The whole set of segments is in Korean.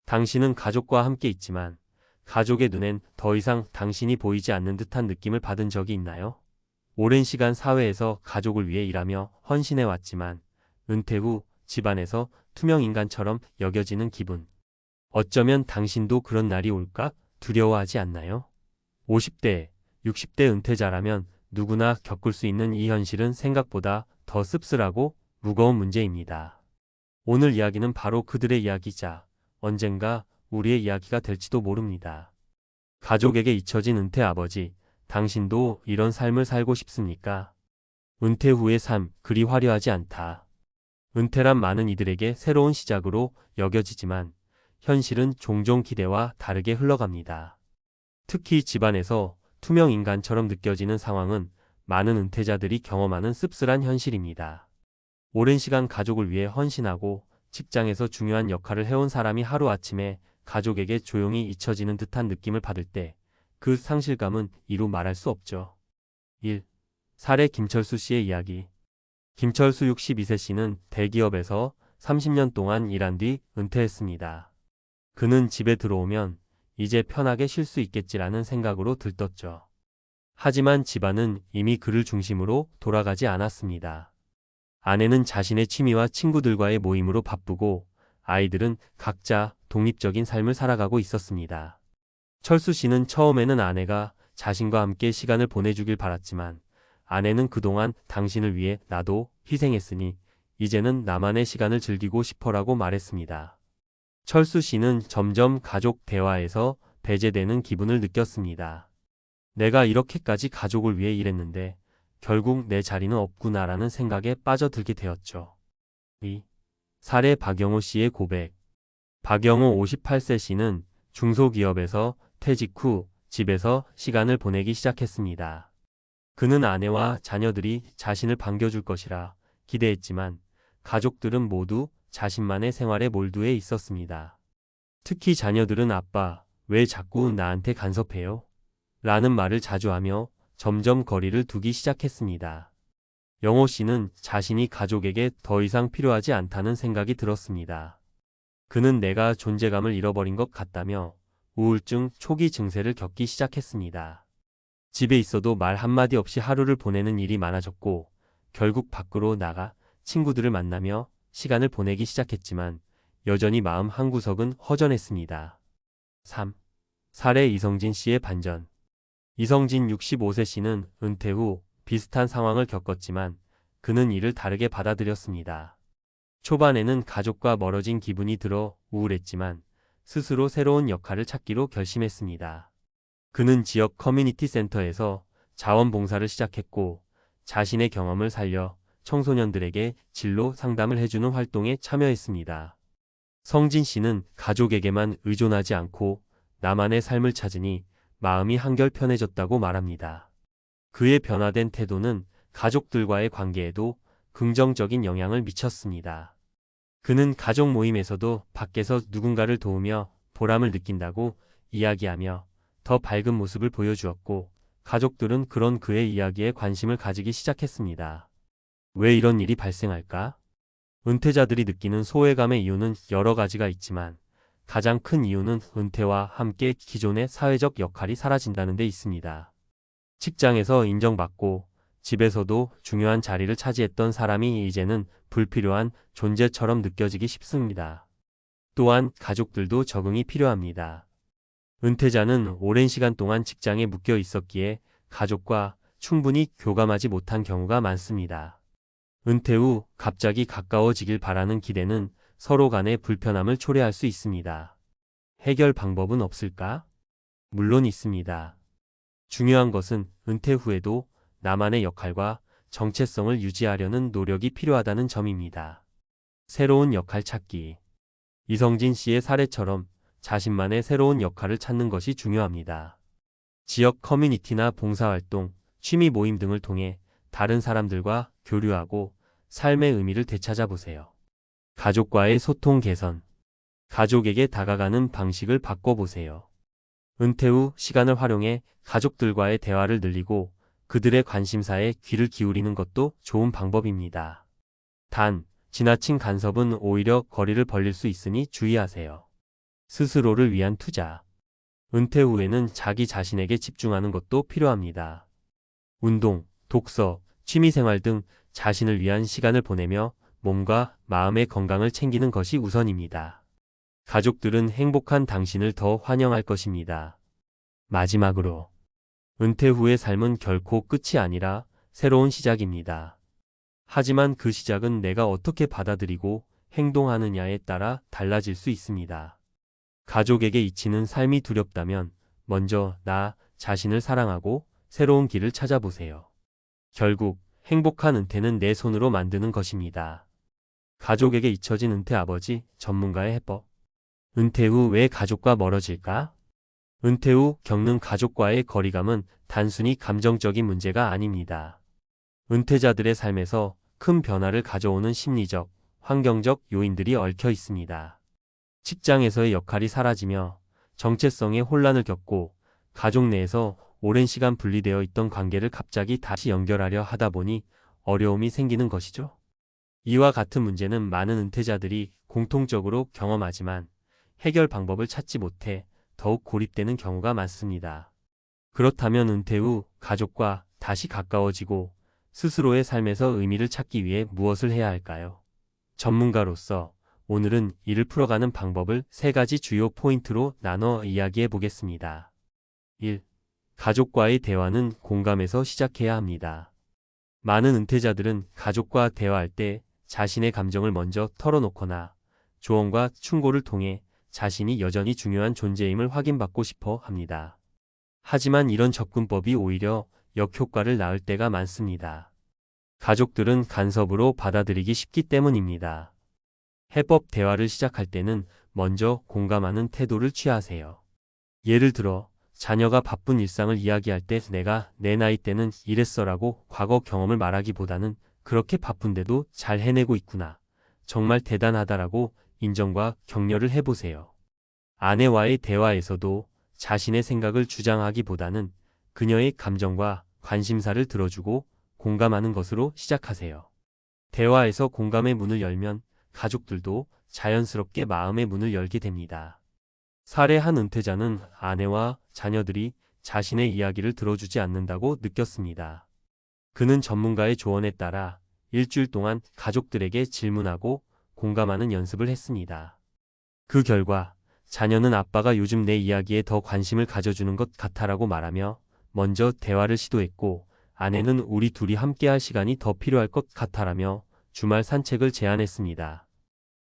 당신은 가족과 함께 있지만 가족의 눈엔 더 이상 당신이 보이지 않는 듯한 느낌을 받은 적이 있나요? 오랜 시간 사회에서 가족을 위해 일하며 헌신해 왔지만 은퇴 후 집안에서 투명 인간처럼 여겨지는 기분. 어쩌면 당신도 그런 날이 올까 두려워하지 않나요? 50대, 60대 은퇴자라면 누구나 겪을 수 있는 이 현실은 생각보다 더 씁쓸하고 무거운 문제입니다. 오늘 이야기는 바로 그들의 이야기자, 언젠가 우리의 이야기가 될지도 모릅니다. 가족에게 잊혀진 은퇴 아버지, 당신도 이런 삶을 살고 싶습니까? 은퇴 후의 삶, 그리 화려하지 않다. 은퇴란 많은 이들에게 새로운 시작으로 여겨지지만 현실은 종종 기대와 다르게 흘러갑니다. 특히 집안에서 투명 인간처럼 느껴지는 상황은 많은 은퇴자들이 경험하는 씁쓸한 현실입니다. 오랜 시간 가족을 위해 헌신하고 직장에서 중요한 역할을 해온 사람이 하루아침에 가족에게 조용히 잊혀지는 듯한 느낌을 받을 때 그 상실감은 이루 말할 수 없죠. 1. 사례 김철수 씨의 이야기. 김철수 62세 씨는 대기업에서 30년 동안 일한 뒤 은퇴했습니다. 그는 집에 들어오면 이제 편하게 쉴 수 있겠지라는 생각으로 들떴죠. 하지만 집안은 이미 그를 중심으로 돌아가지 않았습니다. 아내는 자신의 취미와 친구들과의 모임으로 바쁘고 아이들은 각자 독립적인 삶을 살아가고 있었습니다. 철수 씨는 처음에는 아내가 자신과 함께 시간을 보내주길 바랐지만 아내는 그동안 당신을 위해 나도 희생했으니 이제는 나만의 시간을 즐기고 싶어라고 말했습니다. 철수 씨는 점점 가족 대화에서 배제되는 기분을 느꼈습니다. 내가 이렇게까지 가족을 위해 일했는데 결국 내 자리는 없구나라는 생각에 빠져들게 되었죠. 2. 사례 박영호 씨의 고백. 박영호 58세 씨는 중소기업에서 퇴직 후 집에서 시간을 보내기 시작했습니다. 그는 아내와 자녀들이 자신을 반겨줄 것이라 기대했지만 가족들은 모두 자신만의 생활에 몰두해 있었습니다. 특히 자녀들은 아빠, 왜 자꾸 나한테 간섭해요? 라는 말을 자주 하며 점점 거리를 두기 시작했습니다. 영호 씨는 자신이 가족에게 더 이상 필요하지 않다는 생각이 들었습니다. 그는 내가 존재감을 잃어버린 것 같다며 우울증 초기 증세를 겪기 시작했습니다. 집에 있어도 말 한마디 없이 하루를 보내는 일이 많아졌고 결국 밖으로 나가 친구들을 만나며 시간을 보내기 시작했지만 여전히 마음 한구석은 허전했습니다. 3. 사례 이성진 씨의 반전. 이성진 65세 씨는 은퇴 후 비슷한 상황을 겪었지만 그는 이를 다르게 받아들였습니다. 초반에는 가족과 멀어진 기분이 들어 우울했지만 스스로 새로운 역할을 찾기로 결심했습니다. 그는 지역 커뮤니티 센터에서 자원봉사를 시작했고 자신의 경험을 살려 청소년들에게 진로 상담을 해주는 활동에 참여했습니다. 성진 씨는 가족에게만 의존하지 않고 나만의 삶을 찾으니 마음이 한결 편해졌다고 말합니다. 그의 변화된 태도는 가족들과의 관계에도 긍정적인 영향을 미쳤습니다. 그는 가족 모임에서도 밖에서 누군가를 도우며 보람을 느낀다고 이야기하며 더 밝은 모습을 보여주었고 가족들은 그런 그의 이야기에 관심을 가지기 시작했습니다. 왜 이런 일이 발생할까? 은퇴자들이 느끼는 소외감의 이유는 여러 가지가 있지만 가장 큰 이유는 은퇴와 함께 기존의 사회적 역할이 사라진다는 데 있습니다. 직장에서 인정받고 집에서도 중요한 자리를 차지했던 사람이 이제는 불필요한 존재처럼 느껴지기 쉽습니다. 또한 가족들도 적응이 필요합니다. 은퇴자는 오랜 시간 동안 직장에 묶여 있었기에 가족과 충분히 교감하지 못한 경우가 많습니다. 은퇴 후 갑자기 가까워지길 바라는 기대는 서로 간의 불편함을 초래할 수 있습니다. 해결 방법은 없을까? 물론 있습니다. 중요한 것은 은퇴 후에도 나만의 역할과 정체성을 유지하려는 노력이 필요하다는 점입니다. 새로운 역할 찾기. 이성진 씨의 사례처럼 자신만의 새로운 역할을 찾는 것이 중요합니다. 지역 커뮤니티나 봉사활동, 취미 모임 등을 통해 다른 사람들과 교류하고 삶의 의미를 되찾아보세요. 가족과의 소통 개선. 가족에게 다가가는 방식을 바꿔보세요. 은퇴 후 시간을 활용해 가족들과의 대화를 늘리고 그들의 관심사에 귀를 기울이는 것도 좋은 방법입니다. 단, 지나친 간섭은 오히려 거리를 벌릴 수 있으니 주의하세요. 스스로를 위한 투자. 은퇴 후에는 자기 자신에게 집중하는 것도 필요합니다. 운동, 독서, 취미생활 등 자신을 위한 시간을 보내며 몸과 마음의 건강을 챙기는 것이 우선입니다. 가족들은 행복한 당신을 더 환영할 것입니다. 마지막으로, 은퇴 후의 삶은 결코 끝이 아니라 새로운 시작입니다. 하지만 그 시작은 내가 어떻게 받아들이고 행동하느냐에 따라 달라질 수 있습니다. 가족에게 잊히는 삶이 두렵다면 먼저 나 자신을 사랑하고 새로운 길을 찾아보세요. 결국 행복한 은퇴는 내 손으로 만드는 것입니다. 가족에게 잊혀진 은퇴 아버지 전문가의 해법. 은퇴 후 왜 가족과 멀어질까? 은퇴 후 겪는 가족과의 거리감은 단순히 감정적인 문제가 아닙니다. 은퇴자들의 삶에서 큰 변화를 가져오는 심리적, 환경적 요인들이 얽혀 있습니다. 직장에서의 역할이 사라지며 정체성의 혼란을 겪고 가족 내에서 오랜 시간 분리되어 있던 관계를 갑자기 다시 연결하려 하다 보니 어려움이 생기는 것이죠. 이와 같은 문제는 많은 은퇴자들이 공통적으로 경험하지만 해결 방법을 찾지 못해 더욱 고립되는 경우가 많습니다. 그렇다면 은퇴 후 가족과 다시 가까워지고 스스로의 삶에서 의미를 찾기 위해 무엇을 해야 할까요? 전문가로서 오늘은 이를 풀어가는 방법을 3가지 주요 포인트로 나눠 이야기해 보겠습니다. 1. 가족과의 대화는 공감에서 시작해야 합니다. 많은 은퇴자들은 가족과 대화할 때 자신의 감정을 먼저 털어놓거나 조언과 충고를 통해 자신이 여전히 중요한 존재임을 확인받고 싶어 합니다. 하지만 이런 접근법이 오히려 역효과를 낳을 때가 많습니다. 가족들은 간섭으로 받아들이기 쉽기 때문입니다. 해법 대화를 시작할 때는 먼저 공감하는 태도를 취하세요. 예를 들어 자녀가 바쁜 일상을 이야기할 때 내가 내 나이 때는 이랬어라고 과거 경험을 말하기보다는 그렇게 바쁜데도 잘 해내고 있구나. 정말 대단하다라고 인정과 격려를 해보세요. 아내와의 대화에서도 자신의 생각을 주장하기보다는 그녀의 감정과 관심사를 들어주고 공감하는 것으로 시작하세요. 대화에서 공감의 문을 열면 가족들도 자연스럽게 마음의 문을 열게 됩니다. 사례 한 은퇴자는 아내와 자녀들이 자신의 이야기를 들어주지 않는다고 느꼈습니다. 그는 전문가의 조언에 따라 일주일 동안 가족들에게 질문하고 공감하는 연습을 했습니다. 그 결과 자녀는 아빠가 요즘 내 이야기에 더 관심을 가져주는 것 같아라고 말하며 먼저 대화를 시도했고 아내는 우리 둘이 함께할 시간이 더 필요할 것 같아라며 주말 산책을 제안했습니다.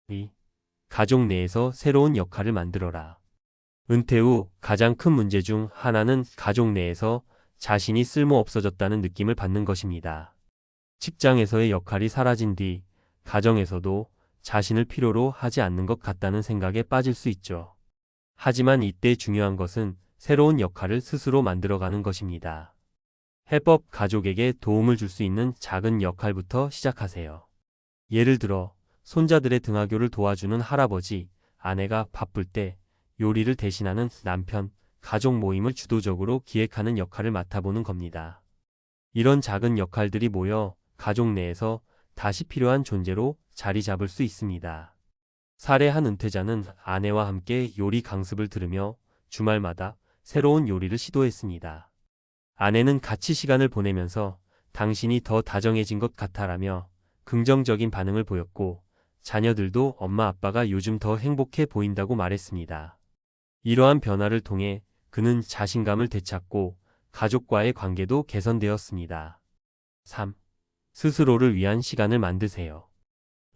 2. 가족 내에서 새로운 역할을 만들어라. 은퇴 후 가장 큰 문제 중 하나는 가족 내에서 자신이 쓸모 없어졌다는 느낌을 받는 것입니다. 직장에서의 역할이 사라진 뒤 가정에서도 자신을 필요로 하지 않는 것 같다는 생각에 빠질 수 있죠. 하지만 이때 중요한 것은 새로운 역할을 스스로 만들어가는 것입니다. 해법 가족에게 도움을 줄 수 있는 작은 역할부터 시작하세요. 예를 들어 손자들의 등하교를 도와주는 할아버지, 아내가 바쁠 때 요리를 대신하는 남편, 가족 모임을 주도적으로 기획하는 역할을 맡아보는 겁니다. 이런 작은 역할들이 모여 가족 내에서 다시 필요한 존재로 자리 잡을 수 있습니다. 사례 한 은퇴자는 아내와 함께 요리 강습을 들으며 주말마다 새로운 요리를 시도했습니다. 아내는 같이 시간을 보내면서 당신이 더 다정해진 것 같아라며 긍정적인 반응을 보였고 자녀들도 엄마 아빠가 요즘 더 행복해 보인다고 말했습니다. 이러한 변화를 통해 그는 자신감을 되찾고 가족과의 관계도 개선되었습니다. 3. 스스로를 위한 시간을 만드세요.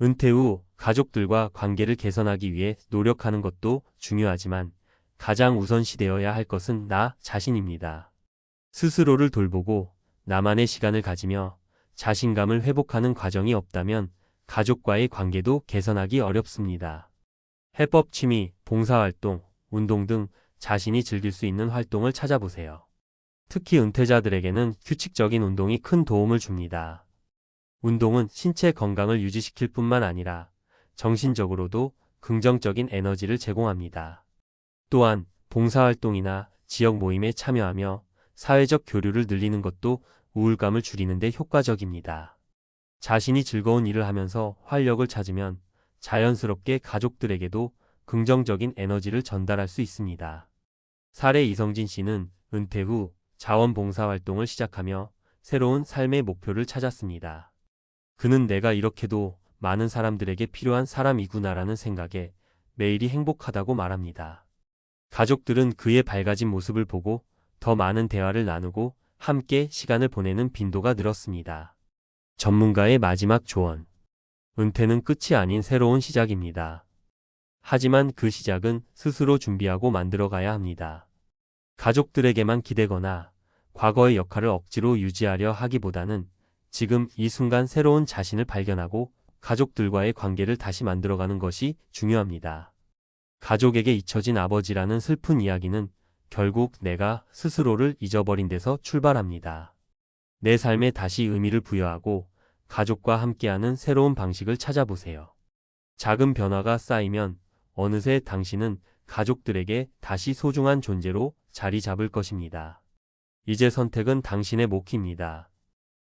은퇴 후 가족들과 관계를 개선하기 위해 노력하는 것도 중요하지만 가장 우선시되어야 할 것은 나 자신입니다. 스스로를 돌보고 나만의 시간을 가지며 자신감을 회복하는 과정이 없다면 가족과의 관계도 개선하기 어렵습니다. 해법 취미, 봉사활동, 운동 등 자신이 즐길 수 있는 활동을 찾아보세요. 특히 은퇴자들에게는 규칙적인 운동이 큰 도움을 줍니다. 운동은 신체 건강을 유지시킬 뿐만 아니라 정신적으로도 긍정적인 에너지를 제공합니다. 또한 봉사활동이나 지역 모임에 참여하며 사회적 교류를 늘리는 것도 우울감을 줄이는 데 효과적입니다. 자신이 즐거운 일을 하면서 활력을 찾으면 자연스럽게 가족들에게도 긍정적인 에너지를 전달할 수 있습니다. 사례 이성진 씨는 은퇴 후 자원봉사 활동을 시작하며 새로운 삶의 목표를 찾았습니다. 그는 내가 이렇게도 많은 사람들에게 필요한 사람이구나라는 생각에 매일이 행복하다고 말합니다. 가족들은 그의 밝아진 모습을 보고 더 많은 대화를 나누고 함께 시간을 보내는 빈도가 늘었습니다. 전문가의 마지막 조언. 은퇴는 끝이 아닌 새로운 시작입니다. 하지만 그 시작은 스스로 준비하고 만들어가야 합니다. 가족들에게만 기대거나 과거의 역할을 억지로 유지하려 하기보다는 지금 이 순간 새로운 자신을 발견하고 가족들과의 관계를 다시 만들어가는 것이 중요합니다. 가족에게 잊혀진 아버지라는 슬픈 이야기는 결국 내가 스스로를 잊어버린 데서 출발합니다. 내 삶에 다시 의미를 부여하고 가족과 함께하는 새로운 방식을 찾아보세요. 작은 변화가 쌓이면 어느새 당신은 가족들에게 다시 소중한 존재로 자리 잡을 것입니다. 이제 선택은 당신의 몫입니다.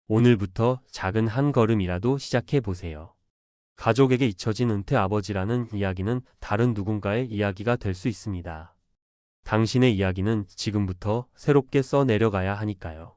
오늘부터 작은 한 걸음이라도 시작해 보세요. 가족에게 잊혀진 은퇴 아버지라는 이야기는 다른 누군가의 이야기가 될 수 있습니다. 당신의 이야기는 지금부터 새롭게 써내려가야 하니까요.